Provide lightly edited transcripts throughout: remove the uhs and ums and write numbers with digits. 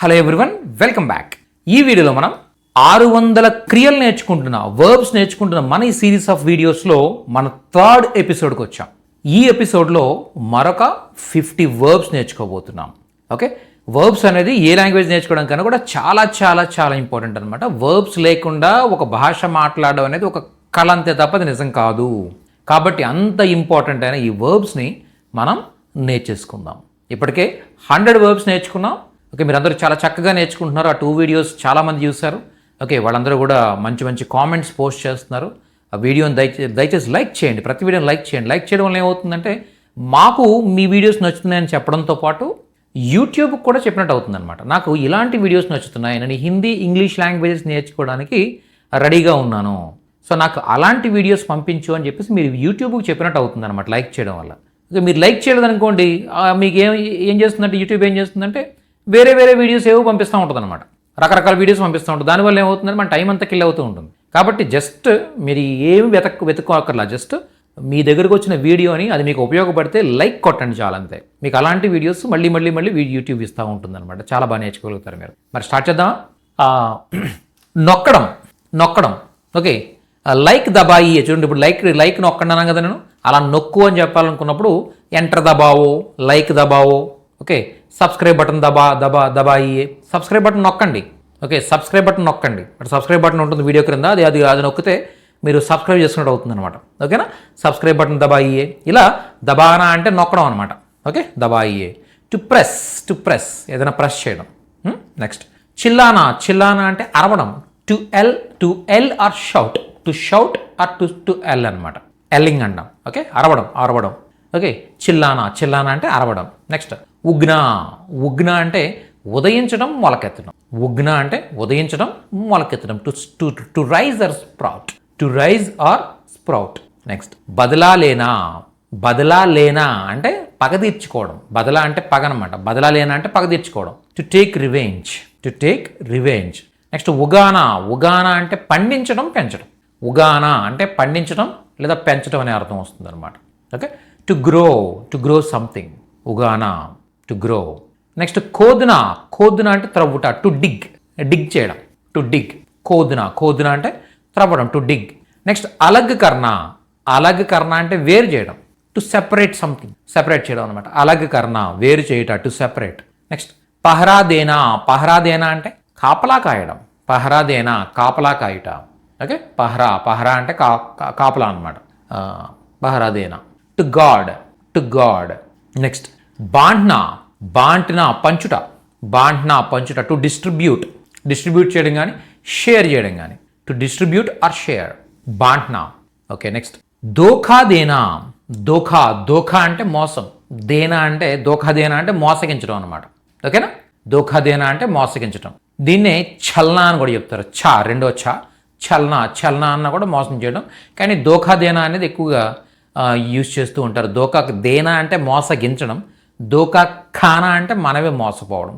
Hello everyone, welcome back. ఈ వీడియోలో మనం 600 క్రియలు వర్బ్స్ నేర్చుకుంటున్న మన ఈ సిరీస్ ఆఫ్ వీడియోస్లో మన థర్డ్ ఎపిసోడ్కి వచ్చాం. ఈ ఎపిసోడ్లో మరొక 50 వర్బ్స్ నేర్చుకోబోతున్నాం. ఓకే, వర్బ్స్ అనేది ఏ లాంగ్వేజ్ నేర్చుకోవడం కన్నా కూడా చాలా చాలా చాలా ఇంపార్టెంట్ అనమాట. వర్బ్స్ లేకుండా ఒక భాష మాట్లాడడం అనేది ఒక కళ అంతే తప్ప అది నిజం కాదు. కాబట్టి అంత ఇంపార్టెంట్ అయిన ఈ వర్బ్స్ని మనం నేర్చేసుకుందాం. ఇప్పటికే 100 వర్బ్స్ నేర్చుకున్నాం. ఓకే, మీరు అందరూ చాలా చక్కగా నేర్చుకుంటున్నారు. ఆ 2 వీడియోస్ చాలామంది చూశారు. ఓకే, వాళ్ళందరూ కూడా మంచి మంచి కామెంట్స్ పోస్ట్ చేస్తున్నారు. ఆ వీడియోని దయచేసి లైక్ చేయండి. ప్రతి వీడియోని లైక్ చేయండి. లైక్ చేయడం వల్ల ఏమవుతుందంటే మాకు మీ వీడియోస్ నచ్చుతున్నాయని చెప్పడంతో పాటు యూట్యూబ్కి కూడా చెప్పినట్టు అవుతుందన్నమాట. నాకు ఇలాంటి వీడియోస్ నచ్చుతున్నాయి, నేను హిందీ ఇంగ్లీష్ లాంగ్వేజెస్ నేర్చుకోవడానికి రెడీగా ఉన్నాను, సో నాకు అలాంటి వీడియోస్ పంపించు అని చెప్పేసి మీరు యూట్యూబ్కి చెప్పినట్టు అవుతుందన్నమాట లైక్ చేయడం వల్ల. ఓకే, మీరు లైక్ చేయలేదనుకోండి, మీకు ఏం చేస్తుందంటే యూట్యూబ్ ఏం చేస్తుందంటే వేరే వీడియోస్ ఏవో పంపిస్తూ ఉంటుంది అనమాట. రకరకాల వీడియోస్ పంపిస్తూ ఉంటుంది. దానివల్ల ఏమవుతుందంటే మన టైం అంతా కిల్ అవుతూ ఉంటుంది. కాబట్టి జస్ట్ మీరు ఏమి వెతుక్కోకర్లా, జస్ట్ మీ దగ్గరకు వచ్చిన వీడియోని అది మీకు ఉపయోగపడితే లైక్ కొట్టండి చాలా, అంతే. మీకు అలాంటి వీడియోస్ మళ్ళీ యూట్యూబ్ ఇస్తూ ఉంటుంది అనమాట. చాలా బాగా నేర్చుకోగలుగుతారు మీరు. మరి స్టార్ట్ చేద్దామా? నొక్కడం. ఓకే, లైక్ దబాయి. చూడండి, ఇప్పుడు లైక్ నొక్కండి అన్నాను కదా నేను. అలా నొక్కు అని చెప్పాలనుకున్నప్పుడు ఎంటర్ దబావో, లైక్ దబావో. ఓకే, సబ్స్క్రైబ్ బటన్ దబాయి. సబ్స్క్రైబ్ బటన్ నొక్కండి. ఓకే, సబ్స్క్రైబ్ బటన్ నొక్కండి. సబ్స్క్రైబ్ బటన్ ఉంటుంది వీడియో క్రింద, అది నొక్కితే మీరు సబ్స్క్రైబ్ చేసుకున్నట్టు అవుతుంది అనమాట. ఓకేనా? సబ్స్క్రైబ్ బటన్ దబాయి. ఇలా దబానా అంటే నొక్కడం అనమాట. ఓకే, దబాయి. టు ప్రెస్ ఏదైనా ప్రెస్ చేయడం. నెక్స్ట్ చిల్లానా అంటే అరవడం. To yell or shout. To shout or to yell అనమాట. ఎల్లింగ్ అంటాం. ఓకే, అరవడం. ఓకే, చిల్లానా అంటే అరవడం. నెక్స్ట్ ఉగ్న అంటే ఉదయించడం, మొలకెత్తడం. ఉగ్న అంటే ఉదయించడం, మొలకెత్తడం. To rise or sprout. Next బదలా లేనా అంటే పగ తీర్చుకోవడం. బదలా అంటే పగ అనమాట. బదలా లేనా అంటే పగ తీర్చుకోవడం. To take revenge. నెక్స్ట్ ఉగానా అంటే పండించడం, పెంచడం. ఉగానా అంటే పండించడం లేదా పెంచడం అనే అర్థం వస్తుంది అనమాట. Okay, to grow something. ఉగానా, టు గ్రో. నెక్స్ట్ కోదున అంటే త్రవ్వుట. టు డిగ్ చేయడం. To dig. కోదున అంటే త్రవ్వడం, టు డిగ్. నెక్స్ట్ అలగ్ కర్ణ అంటే వేరు చేయడం. టు సెపరేట్ సంథింగ్, సెపరేట్ చేయడం అనమాట. అలగ్ కర్ణ వేరు చేయుట, టు సెపరేట్. నెక్స్ట్ పహరాదేనా అంటే కాపలా కాయడం. కాపలా కాయుట. ఓకే, పహరా అంటే కాపలా అనమాట. పహరాదేనా. To guard. నెక్స్ట్ బాంట్నా పంచుట. టు డిస్ట్రిబ్యూట్ చేయడం కానీ షేర్ చేయడం కానీ. To distribute or share. బాంట్నా. ఓకే, నెక్స్ట్ దోఖా అంటే మోసం. దేనా అంటే మోసగించడం అనమాట. ఓకేనా? దోఖాదేనా అంటే మోసగించడం. దీన్నే ఛల్నా అని కూడా చెప్తారు. రెండో ఛల్నా అన్న కూడా మోసం చేయడం. కానీ దోఖాదేనా అనేది ఎక్కువగా యూజ్ చేస్తూ ఉంటారు. దేనా అంటే మోసగించడం. ఖానా అంటే మనమే మోసపోవడం.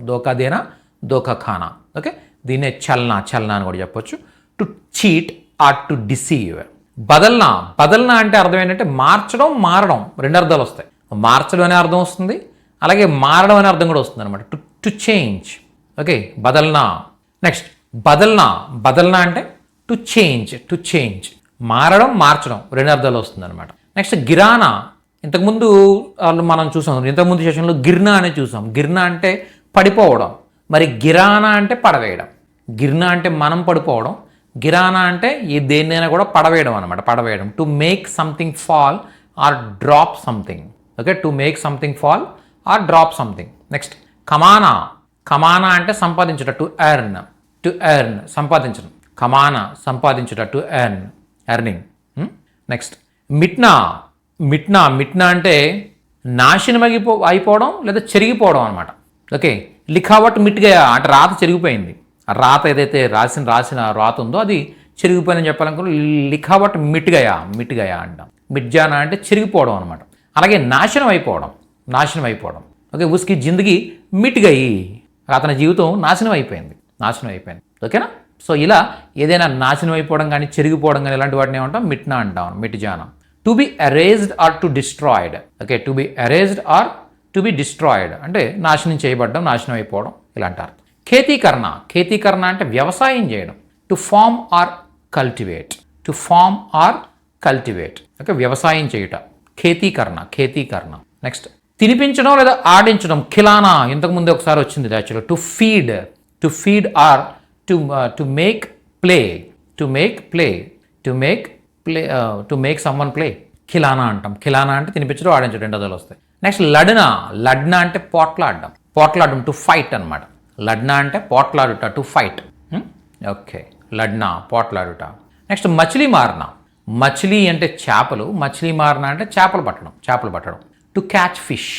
ఖానా. ఓకే, దీన్నే చల్నా అని కూడా చెప్పొచ్చు. To cheat or to deceive. బదల్నా అంటే అర్థం ఏంటంటే మార్చడం, మారడం. 2 అర్థాలు వస్తాయి. మార్చడం అనే అర్థం వస్తుంది, అలాగే మారడం అనే అర్థం కూడా వస్తుంది అనమాట. To change. ఓకే, బదల్నా. నెక్స్ట్ బదల్నా అంటే టు చేంజ్. మారడం, మార్చడం 2 అర్థాలు వస్తుంది అనమాట. నెక్స్ట్ గిరానా. ఇంతకుముందు మనం చూసాం, ఇంతకుముందు సెషన్లో గిర్నా అనే చూసాం. గిర్నా అంటే పడిపోవడం. మరి గిరానా అంటే పడవేయడం. గిర్నా అంటే మనం పడిపోవడం. గిరానా అంటే ఈ దేన్నైనా కూడా పడవేయడం అనమాట. పడవేయడం. To make something fall or drop something. Okay, to make something fall or drop something. Next కమానా అంటే సంపాదించుట. టు ఎర్న్ సంపాదించడం. సంపాదించుట. To earning. నెక్స్ట్ మిట్నా అంటే నాశనం అయిపోవడం లేదా చెరిగిపోవడం అనమాట. ఓకే, లిఖావట్ మిట్గయా అంటే రాత చెరిగిపోయింది. ఆ రాత ఏదైతే రాసిన రాత ఉందో అది చెరిగిపోయిందని చెప్పాలనుకో లిఖావట్ మిట్గయా అంటాం. మిట్జానా అంటే చెరిగిపోవడం అనమాట. అలాగే నాశనం అయిపోవడం. ఓకే, ఉస్కి జిందగీ మిట్గయి, అతని జీవితం నాశనం అయిపోయింది. ఓకేనా? సో ఇలా ఏదైనా నాశనం అయిపోవడం కానీ చెరిగిపోవడం కానీ ఇలాంటి వాటిని ఏమంటాం? మిట్నా అంటాం, మిట్జానా. To be erased or to destroyed. Okay, to be erased or to be destroyed అంటే నాశనం చేయబడ్డం, నాశనం అయిపోవడం ఇలాంటి అర్థం. ఖేతీకరణ, ఖేతీకరణ అంటే వ్యవసాయం చేయడం. To farm or cultivate, to farm or cultivate, okay, వ్యవసాయం చేయుట, ఖేతీకరణ, ఖేతీకరణ. నెక్స్ట్ తినిపించడం లేదా ఆడించడం, ఖిలానా, ఇంతకుముందు ఒకసారి వచ్చింది యాక్చువల్గా. To feed, to feed or to make play, to make play, to make play, to make someone play, ఖిలానా అంటాం. ఖిలానా అంటే తినిపించడం, ఆడించడం, రెండు అదలు వస్తాయి. నెక్స్ట్ లడ్నా, లడ్నా అంటే పోట్లాడడం, పోట్లాడడం, టు ఫైట్ అనమాట. లడ్నా అంటే పోట్లాడుట, టు ఫైట్, ఓకే, లడ్నా పోట్లాడుట. నెక్స్ట్ మచిలీ మారన, మచిలీ అంటే చేపలు, మచిలీ మారన అంటే చేపలు పట్టడం, చేపలు పట్టడం. To catch fish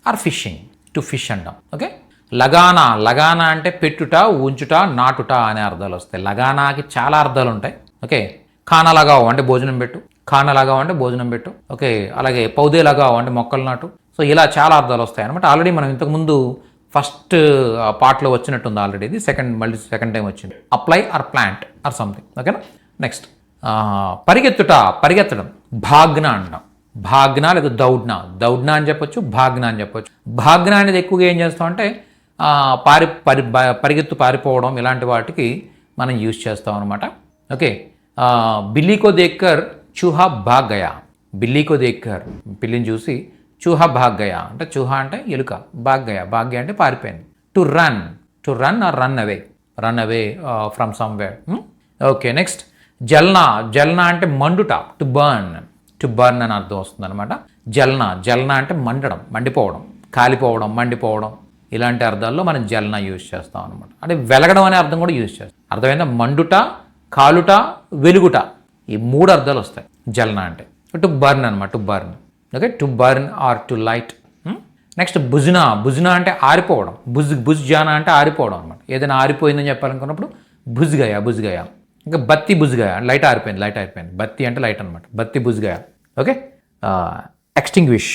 or fishing, to fish అంటాం, ఓకే. లగానా, లగానా అంటే పెట్టుట, ఉంచుట, నాటుట అనే అర్థాలు వస్తాయి. లగానాకి చాలా అర్థాలు ఉంటాయి, ఓకే. ఖానా లగావు అంటే భోజనం పెట్టు, ఖానా లగావు అంటే భోజనం పెట్టు, ఓకే. అలాగే పౌదే లగావు అంటే మొక్కలు నాటు. సో ఇలా చాలా అర్థాలు వస్తాయి అనమాట. ఆల్రెడీ మనం ఇంతకుముందు ఫస్ట్ పార్ట్లో వచ్చినట్టుంది ఆల్రెడీ, ఇది మళ్ళీ సెకండ్ టైం వచ్చింది. Apply are plant or something, ఓకేనా. నెక్స్ట్ పరిగెత్తుట, పరిగెత్తడం, భాగ్న అంటాం. భాగ్న లేదా దౌడ్న, దౌడ్న అని చెప్పొచ్చు, భాగ్న అని చెప్పొచ్చు. భాగ్న అనేది ఎక్కువగా ఏం చేస్తాం అంటే పరిగెత్తు, పారిపోవడం, ఇలాంటి వాటికి మనం యూజ్ చేస్తాం అనమాట, ఓకే. బిల్లీకో దేక్కర్ చూహా భాగ్ గయా, బిల్లీకో దేక్కర్, పిల్లిని చూసి చూహా భాగ్ గయా అంటే చూహా అంటే ఎలుక, భాగ్ గయా, భాగ్ గయా అంటే పారిపోయింది. To run, to run or run away, run away from somewhere, okay. Next జల్నా, జల్నా అంటే మండుట, టు బర్న్, టు బర్న్ అని అర్థం వస్తుంది అనమాట. జల్నా, జల్నా అంటే మండడం, మండిపోవడం, కాలిపోవడం, మండిపోవడం, ఇలాంటి అర్థాల్లో మనం జల్నా యూజ్ చేస్తాం అనమాట. అంటే వెలగడం అనే అర్థం కూడా యూజ్ చేస్తాం. అర్థమైందా? మండుట, కాలుట, వెలుగుట, ఈ మూడు అర్థాలు వస్తాయి జల్నా అంటే. టు బర్న్ అనమాట, to burn, okay. To burn or to light. Next భుజ్నా, భుజ్నా అంటే ఆరిపోవడం, భుజ్జానా అంటే ఆరిపోవడం అనమాట. ఏదైనా ఆరిపోయిందని చెప్పాలనుకున్నప్పుడు భుజ్గయా, భుజ్గయా. ఇంకా బత్తి బుజ్గయా, లైట్ ఆరిపోయింది, లైట్ ఆరిపోయింది. బత్తి అంటే లైట్ అనమాట, బత్తి బుజ్గయా, okay. Extinguish,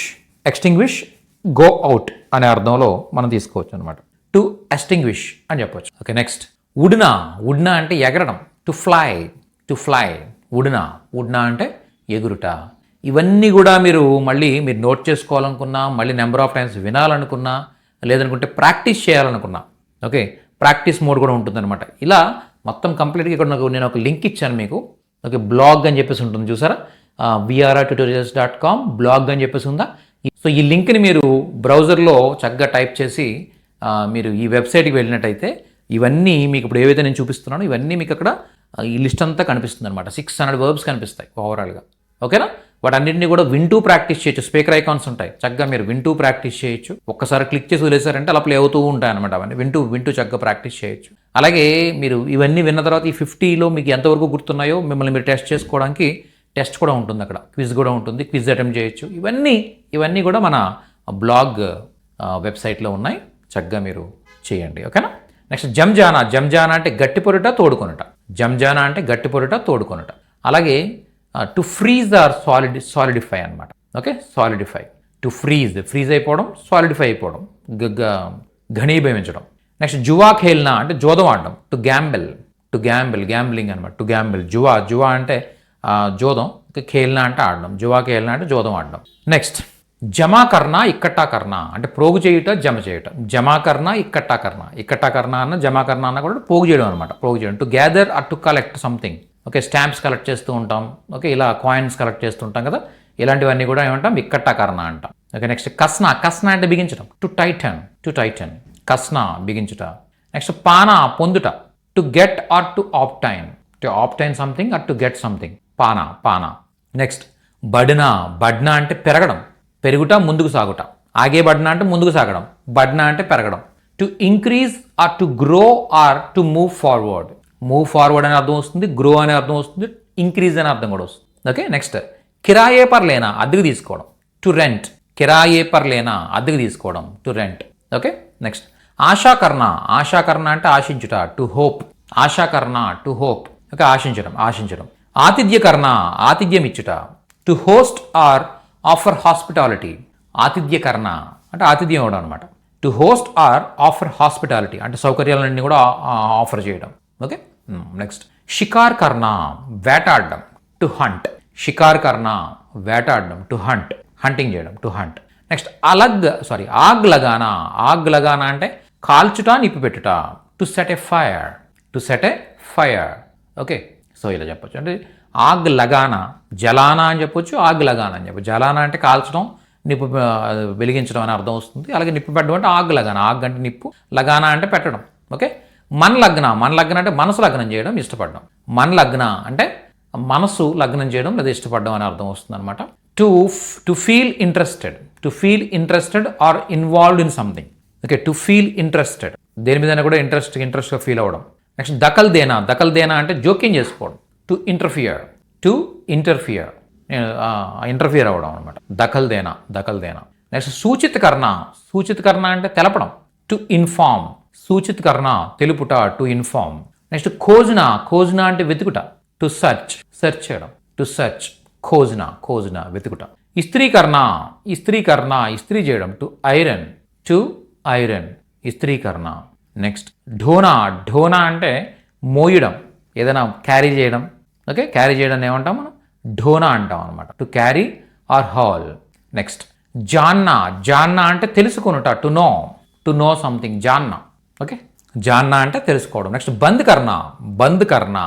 extinguish go out అనే అర్థంలో మనం తీసుకోవచ్చు అనమాట. టు ఎక్స్టింగ్విష్ అని చెప్పవచ్చు, ఓకే. నెక్స్ట్ ఉడ్నా, ఉడ్నా అంటే ఎగరడం, టు ఫ్లై, టు ఫ్లై, ఉడ్నా, ఉడ్నా అంటే ఎగురుట. ఇవన్నీ కూడా మీరు నోట్ చేసుకోవాలనుకున్నా, మళ్ళీ నెంబర్ ఆఫ్ టైమ్స్ వినాలనుకున్నా, లేదనుకుంటే ప్రాక్టీస్ చేయాలనుకున్నా, ఓకే, ప్రాక్టీస్ మోడ్ కూడా ఉంటుందన్నమాట. ఇలా మొత్తం కంప్లీట్గా ఇక్కడ నేను ఒక లింక్ ఇచ్చాను మీకు, ఓకే. బ్లాగ్ అని చెప్పేసి ఉంటుంది చూసారా, vrtutorials.com బ్లాగ్ అని చెప్పేసి ఉందా. సో ఈ లింక్ని మీరు బ్రౌజర్లో చక్కగా టైప్ చేసి మీరు ఈ వెబ్సైట్కి వెళ్ళినట్టయితే ఇవన్నీ మీకు ఇప్పుడు ఏవైతే నేను చూపిస్తున్నానో ఇవన్నీ మీకు అక్కడ ఈ లిస్ట్ అంతా కనిపిస్తుంది అనమాట. 600 వర్బ్స్ కనిపిస్తాయి ఓవరాల్గా, ఓకేనా. వాటన్నింటినీ కూడా వింటూ ప్రాక్టీస్ చేయొచ్చు. స్పీకర్ ఐకాన్స్ ఉంటాయి, చక్కగా మీరు వింటూ ప్రాక్టీస్ చేయొచ్చు. ఒక్కసారి క్లిక్ చేసి వదిలేసారంటే అలా ప్లే అవుతూ ఉంటాయి అనమాట. అవన్నీ వింటూ చక్కగా ప్రాక్టీస్ చేయొచ్చు. అలాగే మీరు ఇవన్నీ విన్న తర్వాత ఈ 50లో మీకు ఎంతవరకు గుర్తున్నాయో మిమ్మల్ని మీరు టెస్ట్ చేసుకోవడానికి టెస్ట్ కూడా ఉంటుంది, అక్కడ క్విజ్ కూడా ఉంటుంది, క్విజ్ అటెంప్ట్ చేయొచ్చు. ఇవన్నీ కూడా మన బ్లాగ్ వెబ్సైట్లో ఉన్నాయి, చక్కగా మీరు చేయండి, ఓకేనా. నెక్స్ట్ జంజానా, జంజానా అంటే గట్టి పొరుట, తోడుకొనుట. జంజానా అంటే గట్టి పొరుట, తోడుకొనుట. అలాగే టు ఫ్రీజ్ ఆర్ సాలిడిఫై అనమాట, ఓకే. సాలిడిఫై, టు ఫ్రీజ్ అయిపోవడం, సాలిడిఫై అయిపోవడం, ఘనీభవించడం. నెక్స్ట్ జువా ఖేల్నా అంటే జోదం ఆడడం, టు గ్యాంబ్లింగ్ అనమాట, టు గ్యాంబిల్. జువా అంటే జోదం, ఖేల్నా అంటే ఆడడం, జువా ఖేల్నా అంటే జోదం ఆడడం. నెక్స్ట్ జమాకర్ణ, ఇక్కట్టాకర్ణ అంటే పోగు చేయుట, జమ చేయుట. జమాకర్ణ, ఇక్కట్టాకర్ణ అన్న జమాకర్ణ అన్న కూడా పోగు చేయడం అనమాట, పోగు చేయడం. To gather or to collect something, okay. Stamps collect చేస్తూ ఉంటాం, ఓకే, ఇలా కాయిన్స్ కలెక్ట్ చేస్తూ ఉంటాం కదా, ఇలాంటివన్నీ కూడా ఏమంటాం, ఇక్కట్టాకర్ణ అంటాం, ఓకే. నెక్స్ట్ కస్న అంటే బిగించడం, టు టైటన్, కస్న బిగించుట. నెక్స్ట్ పానా, పొందుట, to get or to obtain something or to get something, పానా. నెక్స్ట్ బడ్నా అంటే పెరుగుట, ముందుకు సాగుట. ఆగే బడ్నా అంటే ముందుకు సాగడం, బడ్నా అంటే పెరగడం. To increase or to grow are to move forward అనే అర్థం వస్తుంది, గ్రో అనే అర్థం వస్తుంది, ఇంక్రీజ్ అనే అర్థం కూడా వస్తుంది, ఓకే. నెక్స్ట్ కిరాయే పర్ లేనా, అద్దెకు తీసుకోవడం, టు రెంట్. కిరాయే పర్ లేనా, అద్దెకు తీసుకోవడం, టు రెంట్, ఓకే. నెక్స్ట్ ఆశాకర్ణ అంటే ఆశించుట, టు హోప్. ఆశాకర్ణ, టు హోప్, ఓకే, ఆశించడం. ఆతిథ్యకర్ణ, ఆతిథ్యం ఇచ్చుట, to host or offer hospitality. ఆతిథ్యకర్ణ అంటే ఆతిథ్యం ఇవ్వడం అనమాట. To host or offer hospitality అంటే సౌకర్యాలన్నీ కూడా ఆఫర్ చేయడం, ఓకే. నెక్స్ట్ షికార్ కర్ణ, వేటాడడం, టు హంట్. షికార్ కర్ణ, వేటాడడం, టు హంట్, హంటింగ్ చేయడం, టు హంట్. నెక్స్ట్ ఆగ్ లగానా అంటే కాల్చుట, నిప్పు పెట్టుట, to set a fire, to set a fire. Okay, so ఇలా చెప్పొచ్చు. అంటే ఆగ్ లగానా, జలానా అని చెప్పొచ్చు, ఆగ్ లగానా అని చెప్పొచ్చు. జలానా అంటే కాల్చడం, నిప్పు వెలిగించడం అని అర్థం వస్తుంది. అలాగే నిప్పు పెట్టడం అంటే ఆగ్ లగానా, ఆగ్ అంటే నిప్పు, లగానా అంటే పెట్టడం. ఓకే, మన్ లగ్న, మన్ లగ్న అంటే మనసు లగ్నం చేయడం, ఇష్టపడడం. మన్ లగ్న అంటే మనసు లగ్నం చేయడం లేదా ఇష్టపడడం అని అర్థం వస్తుంది అనమాట. To feel interested, to feel interested or involved in something. Okay, to feel interested, దేని మీద కూడా ఇంట్రెస్ట్గా ఫీల్ అవ్వడం. నెక్స్ట్ దకల్ దేనా, దకల్ దేనా అంటే జోక్యం చేసుకోవడం. To interfere, to interfere, interfere అవ్వడం అనమాట. దకల్ దేనా, దకల్ దేనా. నెక్స్ట్ సూచిత్ కర్ణ, సూచిత్ కర్ణ అంటే తెలపడం. టు ఇన్ఫార్మ్, సూచిత్ కర్ణ తెలుపుట, టు ఇన్ఫార్మ్. నెక్స్ట్ ఖోజ్నా, ఖోజ్నా అంటే వెతుకుట. టు సర్చ్, సెర్చ్ చేయడం. టు సర్చ్, ఖోజ్నా, ఖోజ్నా వెతుకుట. ఇస్త్రీకరణ, ఇస్త్రీకరణ ఇస్త్రీ చేయడం. టు ఐరన్, టు ఐరన్ ఇస్త్రీకరణ. నెక్స్ట్ ఢోనా, ఢోనా అంటే మోయడం, ఏదైనా క్యారీ చేయడం. ఓకే, క్యారీ చేయడం ఏమంటాం మనం, ఢోనా అంటాం అనమాట. To carry or haul. Next జాన్నా, జాన్నా అంటే తెలుసుకొనుట. టు నో సంథింగ్, జాన్నా. ఓకే, జాన్నా అంటే తెలుసుకోవడం. నెక్స్ట్ బంద్ కర్ణ, బంద్ కర్ణ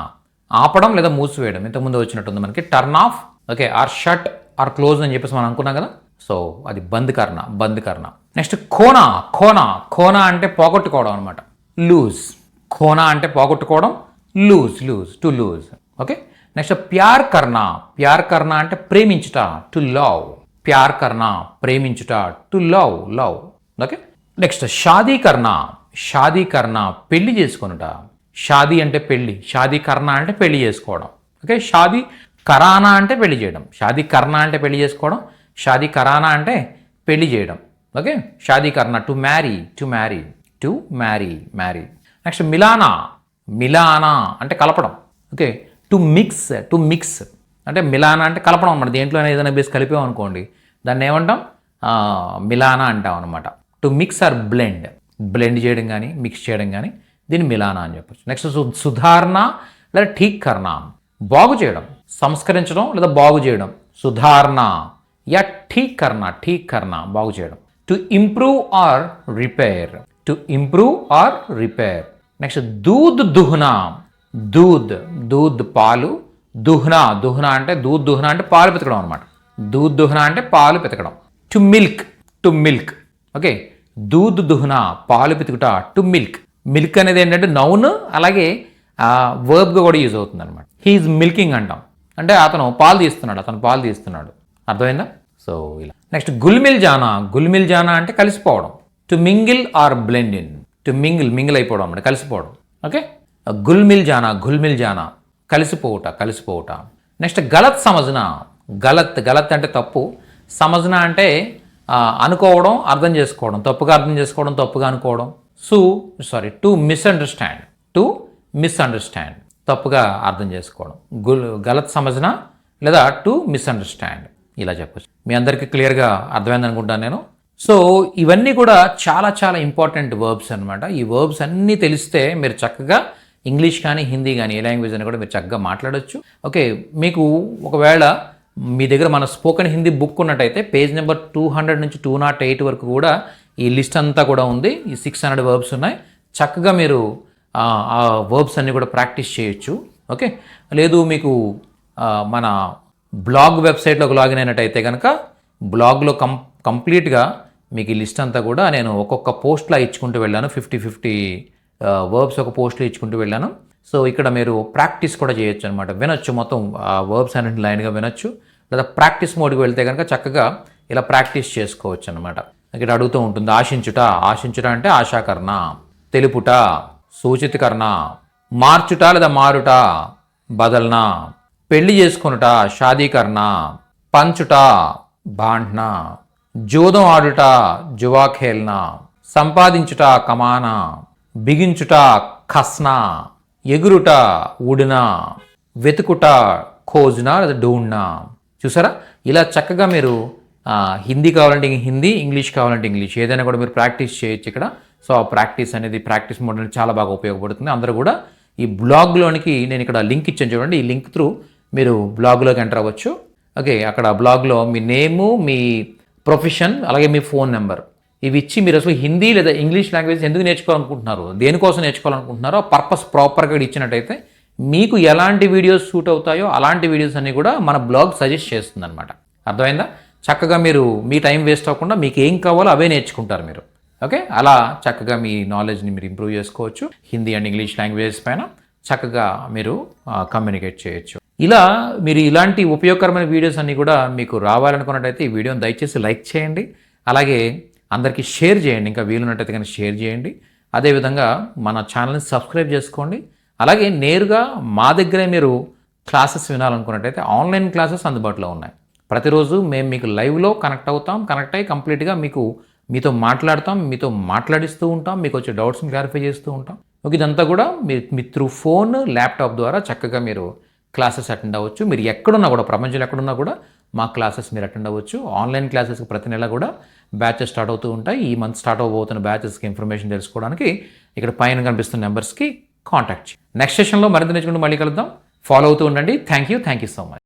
ఆపడం లేదా మూసివేయడం. ఇంతకుముందు వచ్చినట్టుంది మనకి turn off. Okay, or shut or close అని చెప్పేసి మనం అనుకున్నాం కదా, సో అది బంద్ కర్ణ, బంద్ కర్ణ. నెక్స్ట్ ఖోనా, ఖోనా, ఖోనా అంటే పోగొట్టుకోవడం అనమాట. లూజ్, ఖోనా అంటే పోగొట్టుకోవడం, lose, lose, to lose. Okay, next ప్యార్ కర్ణ, ప్యార్ కర్ణ అంటే ప్రేమించుట. టు లవ్, ప్యార్ కర్ణ ప్రేమించుట, to love, love. Okay, next షాదీ కర్ణ, షాదీ కర్ణ పెళ్లి చేసుకొనుట. షాదీ అంటే పెళ్లి, షాదీ కర్ణ అంటే పెళ్లి చేసుకోవడం. ఓకే, షాదీ కరానా అంటే పెళ్లి చేయడం. షాదీ కర్ణ అంటే పెళ్లి చేసుకోవడం, షాదీ కరానా అంటే పెళ్లి చేయడం. ఓకే, షాదీ కర్ణ to marry, to marry, to marry, marry. Next మిలానా, మిలానా అంటే కలపడం. Okay, to mix, to mix అంటే మిలానా అంటే కలపడం అనమాట. దేంట్లోనే ఏదైనా బేస్ కలిపాం అనుకోండి, దాన్ని ఏమంటాం, మిలానా అంటాం అనమాట. To mix or blend, blend చేయడం కానీ మిక్స్ చేయడం కానీ దీన్ని మిలానా అని చెప్పచ్చు. నెక్స్ట్ సుధారణ లేదా ఠీక్ కర్ణ, బాగు చేయడం, సంస్కరించడం లేదా బాగు చేయడం. సుధారణ యా ఠీక్ కర్ణ, ఠీక్ కర్ణ బాగు చేయడం. To improve or repair, to improve or repair. Next దూద్ దుహ్నా, దూద్, దూద్ పాలు, దుహ్నా, దుహ్నా అంటే దూద్ దుహ్నా అంటే పాలు పెతకడం అనమాట. దూద్ దుహ్నా అంటే పాలు పెతకడం. To milk, to milk. Okay, దూద్ దుహ్నా పాలు పితుకుట, టు మిల్క్. మిల్క్ అనేది ఏంటంటే నౌన్, అలాగే వర్బ్గా కూడా యూజ్ అవుతుంది అనమాట. హీఈస్ మిల్కింగ్ అంటాం, అంటే అతను పాలు తీస్తున్నాడు, అతను పాలు తీస్తున్నాడు. అర్థమైందా? సో ఇలా. నెక్స్ట్ గుల్మిల్ జానా, గుల్మిల్ జానా అంటే కలిసిపోవడం. To mingle or blend in, to mingle, mingle అయిపోవడం అంటే కలిసిపోవడం. ఓకే, గుల్మిల్ జానా, గుల్మిల్ జానా కలిసిపోవుట, కలిసిపోవుట. నెక్స్ట్ గలత్ సమజ్న, గలత్, గలత్ అంటే తప్పు, సమజ్న అంటే అనుకోవడం, అర్థం చేసుకోవడం, తప్పుగా అర్థం చేసుకోవడం, తప్పుగా అనుకోవడం. టు మిస్అండర్స్టాండ్, టు మిస్అండర్స్టాండ్ తప్పుగా అర్థం చేసుకోవడం. గలత్ సమజ్న లేదా టు మిస్అండర్స్టాండ్ ఇలా చెప్పచ్చు. మీ అందరికీ క్లియర్గా అర్థమైంది అనుకుంటాను నేను. సో ఇవన్నీ కూడా చాలా చాలా ఇంపార్టెంట్ వర్బ్స్ అనమాట. ఈ వర్బ్స్ అన్నీ తెలిస్తే మీరు చక్కగా ఇంగ్లీష్ కానీ హిందీ కానీ ఏ లాంగ్వేజ్ అని కూడా మీరు చక్కగా మాట్లాడచ్చు. ఓకే, మీకు ఒకవేళ మీ దగ్గర మన స్పోకెన్ హిందీ బుక్ ఉన్నట్టయితే పేజ్ నెంబర్ 200 నుంచి 208 వరకు కూడా ఈ లిస్ట్ అంతా కూడా ఉంది. ఈ 600 వర్బ్స్ ఉన్నాయి. చక్కగా మీరు ఆ వర్బ్స్ అన్నీ కూడా ప్రాక్టీస్ చేయొచ్చు. ఓకే, లేదు మీకు మన బ్లాగ్ వెబ్సైట్లోకి లాగిన్ అయినట్టయితే కనుక బ్లాగ్లో కంప్లీట్గా మీకు ఈ లిస్ట్ అంతా కూడా నేను ఒక్కొక్క పోస్ట్లా ఇచ్చుకుంటూ వెళ్ళాను. 50 వర్బ్స్ ఒక పోస్ట్లో ఇచ్చుకుంటూ వెళ్ళాను. సో ఇక్కడ మీరు ప్రాక్టీస్ కూడా చేయొచ్చు అనమాట. వినొచ్చు, మొత్తం వర్బ్స్ అన్నింటి లైన్గా వినొచ్చు. లేదా ప్రాక్టీస్ మోడ్కి వెళ్తే కనుక చక్కగా ఇలా ప్రాక్టీస్ చేసుకోవచ్చు అనమాట. ఇక్కడ అడుగుతూ ఉంటుంది ఆశించుట, ఆశించుట అంటే ఆశాకరణ, తెలుపుట, సూచితకరణ, మార్చుట లేదా మారుట, బదల్నా, పెళ్లి చేసుకొనుట, షాదీకరణ, పంచుట, బాండ్న, జూదం ఆడుట, జువా ఖేల్నా, సంపాదించుట, కమానా, బిగించుట, ఖస్నా, ఎగురుట, ఊడినా, వెతుకుట, ఖోజ్నా లేదా ఢూండ్నా. చూసారా, ఇలా చక్కగా మీరు హిందీ కావాలంటే హిందీ, ఇంగ్లీష్ కావాలంటే ఇంగ్లీష్, ఏదైనా కూడా మీరు ప్రాక్టీస్ చేయొచ్చు ఇక్కడ. సో ఆ ప్రాక్టీస్ అనేది, ప్రాక్టీస్ మోడ్ అనేది చాలా బాగా ఉపయోగపడుతుంది. అందరూ కూడా ఈ బ్లాగ్లోనికి నేను ఇక్కడ లింక్ ఇచ్చాను చూడండి, ఈ లింక్ త్రూ మీరు బ్లాగ్లోకి ఎంటర్ అవ్వచ్చు. ఓకే, అక్కడ బ్లాగ్లో మీ నేము, మీ ప్రొఫెషన్, అలాగే మీ ఫోన్ నెంబర్ ఇవి ఇచ్చి మీరు అసలు హిందీ లేదా ఇంగ్లీష్ లాంగ్వేజ్ ఎందుకు నేర్చుకోవాలనుకుంటున్నారు, దేనికోసం నేర్చుకోవాలనుకుంటున్నారో పర్పస్ ప్రాపర్గా ఇచ్చినట్టయితే మీకు ఎలాంటి వీడియోస్ సూట్ అవుతాయో అలాంటి వీడియోస్ అన్ని కూడా మన బ్లాగ్ సజెస్ట్ చేస్తుంది అనమాట. అర్థమైందా? చక్కగా మీరు మీ టైం వేస్ట్ అవ్వకుండా మీకు ఏం కావాలో అవే నేర్చుకుంటారు మీరు. ఓకే, అలా చక్కగా మీ నాలెడ్జ్ని మీరు ఇంప్రూవ్ చేసుకోవచ్చు. హిందీ అండ్ ఇంగ్లీష్ లాంగ్వేజెస్ పైన చక్కగా మీరు కమ్యూనికేట్ చేయొచ్చు. ఇలా మీరు ఇలాంటి ఉపయోగకరమైన వీడియోస్ అన్నీ కూడా మీకు రావాలనుకున్నట్టయితే ఈ వీడియోని దయచేసి లైక్ చేయండి, అలాగే అందరికీ షేర్ చేయండి, ఇంకా వీలున్నట్టయితే కనుక షేర్ చేయండి. అదేవిధంగా మన ఛానల్ని సబ్స్క్రైబ్ చేసుకోండి. అలాగే నేరుగా మా దగ్గరే మీరు క్లాసెస్ వినాలనుకున్నట్టయితే ఆన్లైన్ క్లాసెస్ అందుబాటులో ఉన్నాయి. ప్రతిరోజు మేము మీకు లైవ్లో కనెక్ట్ అవుతాం, కనెక్ట్ అయ్యి కంప్లీట్గా మీతో మాట్లాడతాం, మీతో మాట్లాడిస్తూ ఉంటాం, మీకు వచ్చే డౌట్స్ని క్లారిఫై చేస్తూ ఉంటాం. ఇదంతా కూడా మీ త్రూ ఫోన్, ల్యాప్టాప్ ద్వారా చక్కగా మీరు క్లాసెస్ అటెండ్ అవ్వచ్చు. మీరు ఎక్కడున్నా కూడా, ప్రపంచంలో ఎక్కడున్నా కూడా మా క్లాసెస్ మీరు అటెండ్ అవ్వచ్చు. ఆన్లైన్ క్లాసెస్కి ప్రతి నెల కూడా బ్యాచెస్ స్టార్ట్ అవుతూ ఉంటాయి. ఈ మంత్ స్టార్ట్ అవబోతున్న బ్యాచెస్కి ఇన్ఫర్మేషన్ తెలుసుకోవడానికి ఇక్కడ పైన కనిపిస్తున్న నెంబర్స్కి కాంటాక్ట్ చేయండి. నెక్స్ట్ సెషన్లో మరింత నేర్చుకుంటూ మళ్ళీ కలుద్దాం. ఫాలో అవుతూ ఉండండి. Thank you so much.